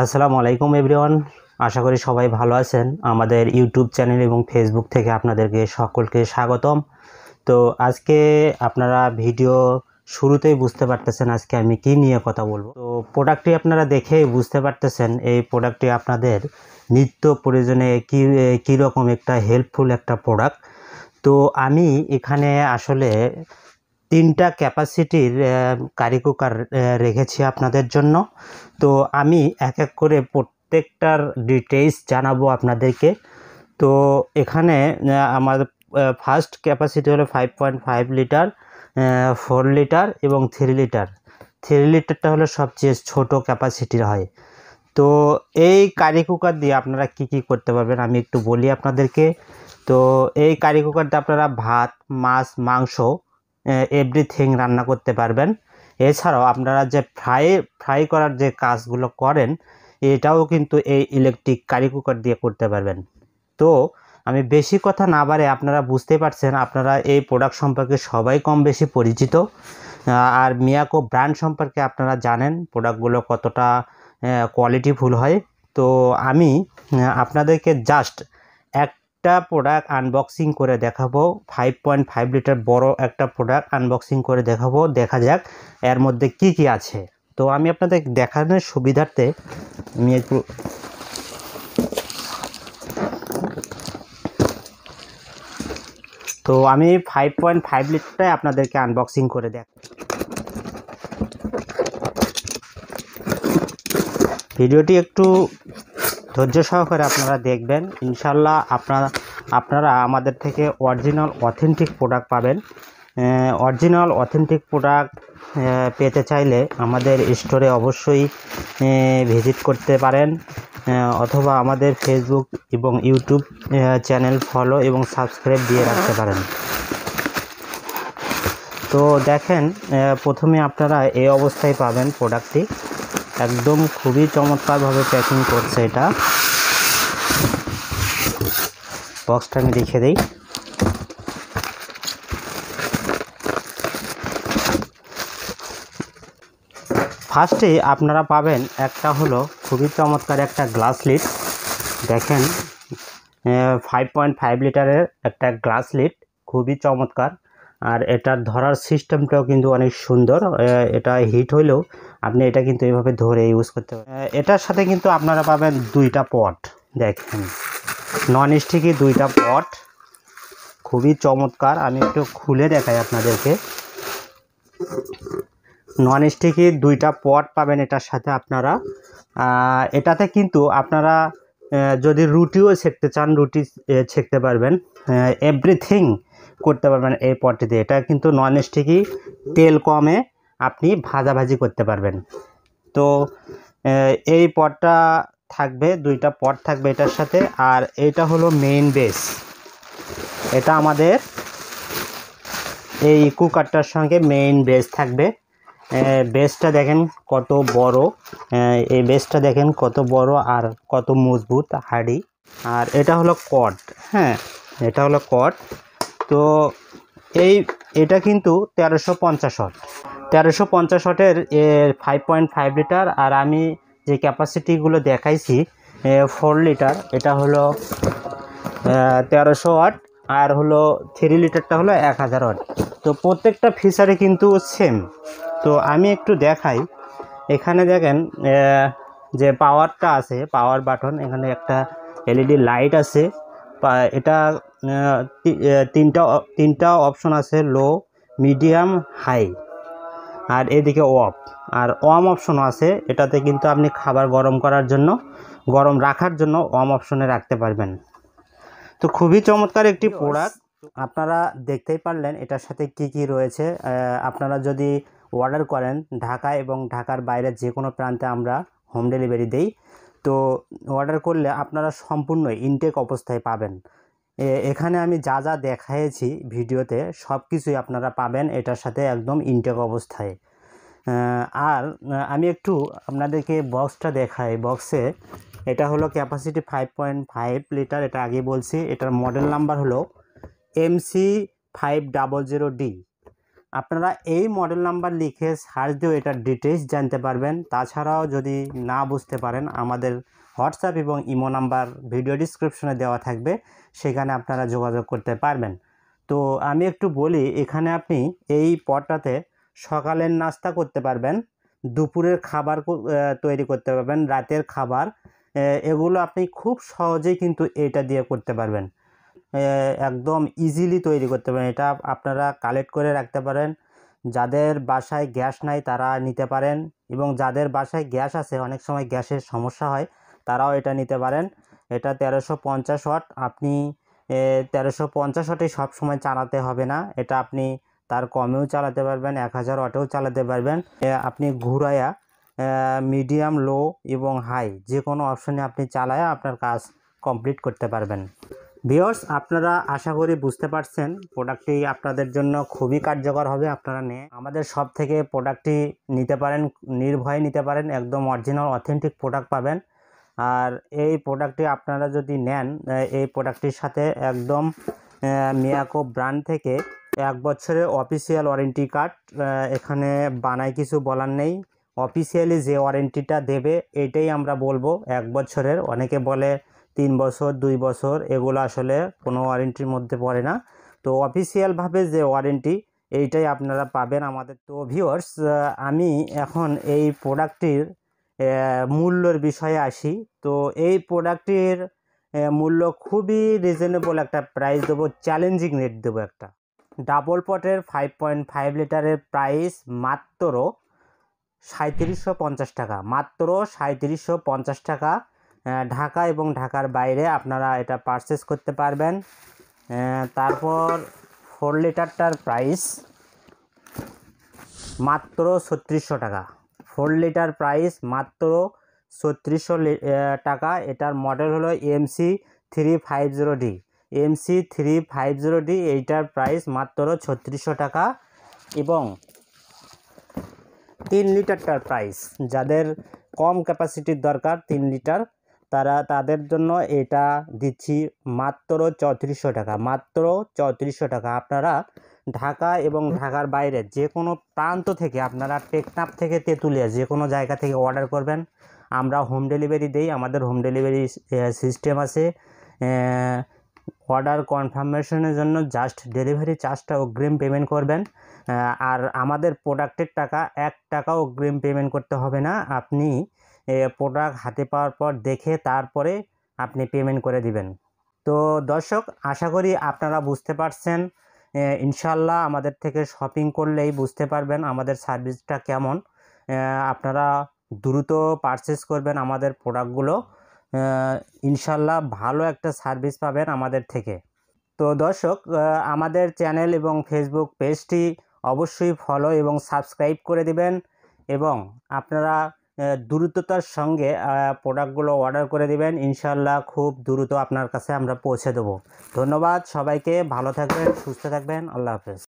আসসালামু আলাইকুম এভরিওয়ান। আশা করি সবাই ভালো আছেন। আমাদের ইউটিউব চ্যানেল এবং ফেসবুক থেকে আপনাদেরকে সকলকে স্বাগতম। তো আজকে আপনারা ভিডিও শুরুতেই বুঝতে পারতেছেন আজকে আমি কি নিয়ে কথা বলবো। তো প্রোডাক্টটি আপনারা দেখেই বুঝতে পারতেছেন এই প্রোডাক্টটি আপনাদের নিত্য প্রয়োজনে কীরকম একটা হেল্পফুল একটা প্রোডাক্ট। তো আমি এখানে আসলে 3টা ক্যাপাসিটির কারি কুকার রেখেছি আপনাদের জন্য। তো আমি এক এক করে প্রত্যেকটার ডিটেইলস জানাবো আপনাদেরকে। তো এখানে আমার ফার্স্ট ক্যাপাসিটি হলো 5.5 লিটার, 4 লিটার এবং 3 লিটার। 3 লিটারটা হলো সবচেয়ে ছোট ক্যাপাসিটির হয়। তো এই কারি কুকার দিয়ে আপনারা কি কি করতে পারবেন আমি একটু বলি আপনাদেরকে। তো এই কারি কুকার দিয়ে আপনারা ভাত, মাছ, মাংস এভরিথিং রান্না করতে পারবেন। এছাড়াও আপনারা যে ফ্রাই করার যে কাজগুলো করেন এটাও কিন্তু এই ইলেকট্রিক কারি কুকার দিয়ে করতে পারবেন। তো আমি বেশি কথা না বাড়ে আপনারা বুঝতে পারছেন, আপনারা এই প্রোডাক্ট সম্পর্কে সবাই কম বেশি পরিচিত। আর মিয়াকো ব্র্যান্ড সম্পর্কে আপনারা জানেন প্রোডাক্টগুলো কতটা কোয়ালিটিফুল হয়। তো আমি আপনাদেরকে জাস্ট একটা প্রোডাক্ট আনবক্সিং করে দেখাবো। 5.5 লিটার বড় একটা প্রোডাক্ট আনবক্সিং করে দেখাবো, দেখা যাক এর মধ্যে কি কি আছে। তো আমি আপনাদের দেখানোর সুবিধার্থে আমি একটু তো আমি 5.5 লিটারটাই আপনাদেরকে আনবক্সিং করে দেখ। ভিডিওটি একটু ধৈর্য সহকারে আপনারা দেখবেন। ইনশাল্লাহ আপনারা আমাদের থেকে অরিজিনাল অথেন্টিক প্রোডাক্ট পাবেন। অরিজিনাল অথেন্টিক প্রোডাক্ট পেতে চাইলে আমাদের স্টোরে অবশ্যই ভিজিট করতে পারেন, অথবা আমাদের ফেসবুক এবং ইউটিউব চ্যানেল ফলো এবং সাবস্ক্রাইব দিয়ে রাখতে পারেন। তো দেখেন, প্রথমে আপনারা এই অবস্থায় পাবেন প্রোডাক্টটি। একদম খুবই চমৎকারভাবে প্যাকিং করছে এটা। বক্সটা আমি দেখে দিই। ফার্স্টে আপনারা পাবেন একটা হলো খুবই চমৎকার একটা গ্লাস লিড। দেখেন 5.5 লিটারের একটা গ্লাস লিড, খুবই চমৎকার। আর এটার ধরার সিস্টেমটাও কিন্তু অনেক সুন্দর। এটা হিট হইলেও আপনি এটা কিন্তু এইভাবে ধরে ইউজ করতে পারেন। এটার সাথে কিন্তু আপনারা পাবেন 2টা পট। দেখেন নন স্টিকি 2টা পট, খুবই চমৎকার। আমি একটু খুলে দেখাই আপনাদেরকে। নন স্টিকি 2টা পট পাবেন এটার সাথে আপনারা। এটাতে কিন্তু আপনারা যদি রুটিও সেঁকতে চান রুটি সেঁকতে পারবেন, এভরিথিং করতে পারবেন এই পটটিতে। এটা কিন্তু নন স্টিকি, তেল কমে আপনি ভাজাভাজি করতে পারবেন। তো এই পটটা থাকবে, 2টা পট থাকবে এটার সাথে। আর এটা হলো মেইন বেস। এটা আমাদের এই কুকারটার সঙ্গে মেইন বেস থাকবে। বেসটা দেখেন কত বড়, এই বেসটা দেখেন কত বড় আর কত মজবুত হাড়ি। আর এটা হলো কট। হ্যাঁ, এটা হলো কট। তো এটা কিন্তু 1350 ওয়াট। 1350 ওয়াটের 5.5 লিটার। আর আমি যে ক্যাপাসিটিগুলো দেখাইছি 4 লিটার, এটা হলো 1300 ওয়াট। আর হলো 3 লিটারটা হলো 1000 ওয়াট। তো প্রত্যেকটা ফিচারে কিন্তু সেম। তো আমি একটু দেখাই। এখানে দেখেন যে পাওয়ারটা আছে, পাওয়ার বাটন, এখানে একটা এলইডি লাইট আছে। এটা তিনটা অপশন আছে, লো, মিডিয়াম, হাই। আর এদিকে অফ আর অন অপশনও আছে। এটাতে কিন্তু আপনি খাবার গরম করার জন্য, গরম রাখার জন্য অন অপশনে রাখতে পারবেন। তো খুবই চমৎকার একটি প্রোডাক্ট। আপনারা দেখতেই পারলেন এটার সাথে কি কি রয়েছে। আপনারা যদি অর্ডার করেন ঢাকা এবং ঢাকার বাইরে যে কোনো প্রান্তে আমরা হোম ডেলিভারি দেই। তো অর্ডার করলে আপনারা সম্পূর্ণ ইনটেক অবস্থায় পাবেন। এখানে আমি যা যা দেখাইছি ভিডিওতে সব কিছুই আপনারা পাবেন এটার সাথে একদম ইনটেক অবস্থায়। আর আমি একটু আপনাদেরকে বক্সটা দেখাই। বক্সে এটা হলো ক্যাপাসিটি 5.5 লিটার, এটা আগে বলছি। এটার মডেল নাম্বার হলো MC500D। আপনারা এই মডেল নাম্বার লিখে সার্চ দিয়েও এটার ডিটেলস জানতে পারবেন। তাছাড়াও যদি না বুঝতে পারেন আমাদের হোয়াটসঅ্যাপ এবং ইমো নাম্বার ভিডিও ডিসক্রিপশনে দেওয়া থাকবে, সেখানে আপনারা যোগাযোগ করতে পারবেন। তো আমি একটু বলি, এখানে আপনি এই পটটাতে সকালের নাস্তা করতে পারবেন, দুপুরের খাবার তৈরি করতে পারবেন, রাতের খাবার, এগুলো আপনি খুব সহজেই কিন্তু এটা দিয়ে করতে পারবেন। একদম ইজিলি তৈরি করতে পারেন। এটা আপনারা কালেক্ট করে রাখতে পারেন। যাদের বাসায় গ্যাস নাই তারা নিতে পারেন, এবং যাদের বাসায় গ্যাস আছে, অনেক সময় গ্যাসের সমস্যা হয়, তারাও এটা নিতে পারেন। এটা 1350 ওয়াট। আপনি 1350 ওয়াটেই সবসময় চালাতে হবে না, এটা আপনি তার কমেও চালাতে পারবেন, 1000 ওয়াটেও চালাতে পারবেন। আপনি ঘুরাইয়া মিডিয়াম, লো এবং হাই যে কোনো অপশনে আপনি চালায়া আপনার কাজ কমপ্লিট করতে পারবেন। ভিউয়ার্স, আপনারা আশা করি বুঝতে পারছেন প্রোডাক্টটি আপনাদের জন্য খুবই কার্যকর হবে। আপনারা আমাদের শপ থেকে প্রোডাক্টটি নিতে পারেন, নির্ভয়ে নিতে পারেন, একদম অরিজিনাল অথেন্টিক প্রোডাক্ট পাবেন। আর এই প্রোডাক্টটি আপনারা যদি নেন, এই প্রোডাক্টটির সাথে একদম মিয়াকো ব্র্যান্ড থেকে 1 বছরের অফিসিয়াল ওয়ারেন্টি কার্ড, এখানে বানায় কিছু বলার নেই। অফিসিয়ালি যে ওয়ারেন্টিটা দেবে এটাই আমরা বলবো 1 বছরের। অনেকে বলে 3 বছর, 2 বছর, এগুলো আসলে কোনো ওয়ারেন্টির মধ্যে পড়ে না। তো অফিসিয়ালভাবে যে ওয়ারেন্টি এইটাই আপনারা পাবেন আমাদের। তো ভিউয়ার্স, আমি এখন এই প্রোডাক্টটির মূল্যের বিষয়ে আসি। তো এই প্রোডাক্টটির মূল্য খুবই রিজনেবল একটা প্রাইস দেবো, চ্যালেঞ্জিং রেট দেবো। একটা ডাবল পটের 5.5 লিটারের প্রাইস মাত্র 3750 টাকা, মাত্র 3750 টাকা। ঢাকা এবং ঢাকার বাইরে আপনারা এটা পারচেস করতে পারবেন। তারপর 4 লিটারটার প্রাইস মাত্র 3600 টাকা। 4 লিটার প্রাইস মাত্র 3600 টাকা। এটার মডেল হলো MC350D। MC350D এইটার প্রাইস মাত্র 3600 টাকা। এবং 3 লিটারটার প্রাইস, যাদের কম ক্যাপাসিটির দরকার 3 লিটার, তাদের জন্য এটা দিচ্ছি মাত্র 3400 টাকা, মাত্র 3400 টাকা। আপনারা ঢাকা এবং ঢাকার বাইরে যে কোনো প্রান্ত থেকে, আপনারা টেকনাফ থেকে তেঁতুলিয়া যে কোনো জায়গা থেকে অর্ডার করবেন, আমরা হোম ডেলিভারি দেই। আমাদের হোম ডেলিভারি সিস্টেম আছে। অর্ডার কনফার্মেশনের জন্য জাস্ট ডেলিভারি চার্জটা অগ্রিম পেমেন্ট করবেন। আর আমাদের প্রোডাক্টের টাকা 1 টাকাও অগ্রিম পেমেন্ট করতে হবে না। আপনি প্রোডাক্ট হাতে পাওয়ার পর দেখে তারপরে আপনি পেমেন্ট করে দিবেন। তো দর্শক, আশা করি আপনারা বুঝতে পারছেন। ইনশাল্লাহ আমাদের থেকে শপিং করলেই বুঝতে পারবেন আমাদের সার্ভিসটা কেমন। আপনারা দ্রুত পারচেস করবেন আমাদের প্রোডাক্টগুলো, ইনশাল্লাহ ভালো একটা সার্ভিস পাবেন আমাদের থেকে। তো দর্শক, আমাদের চ্যানেল এবং ফেসবুক পেজটি অবশ্যই ফলো এবং সাবস্ক্রাইব করে দিবেন, এবং আপনারা দ্রুততার সঙ্গে প্রোডাক্টগুলো অর্ডার করে দিবেন। ইনশাল্লাহ খুব দ্রুত আপনার কাছে আমরা পৌঁছে দেবো। ধন্যবাদ সবাইকে, ভালো থাকবেন, সুস্থ থাকবেন, আল্লাহ হাফেজ।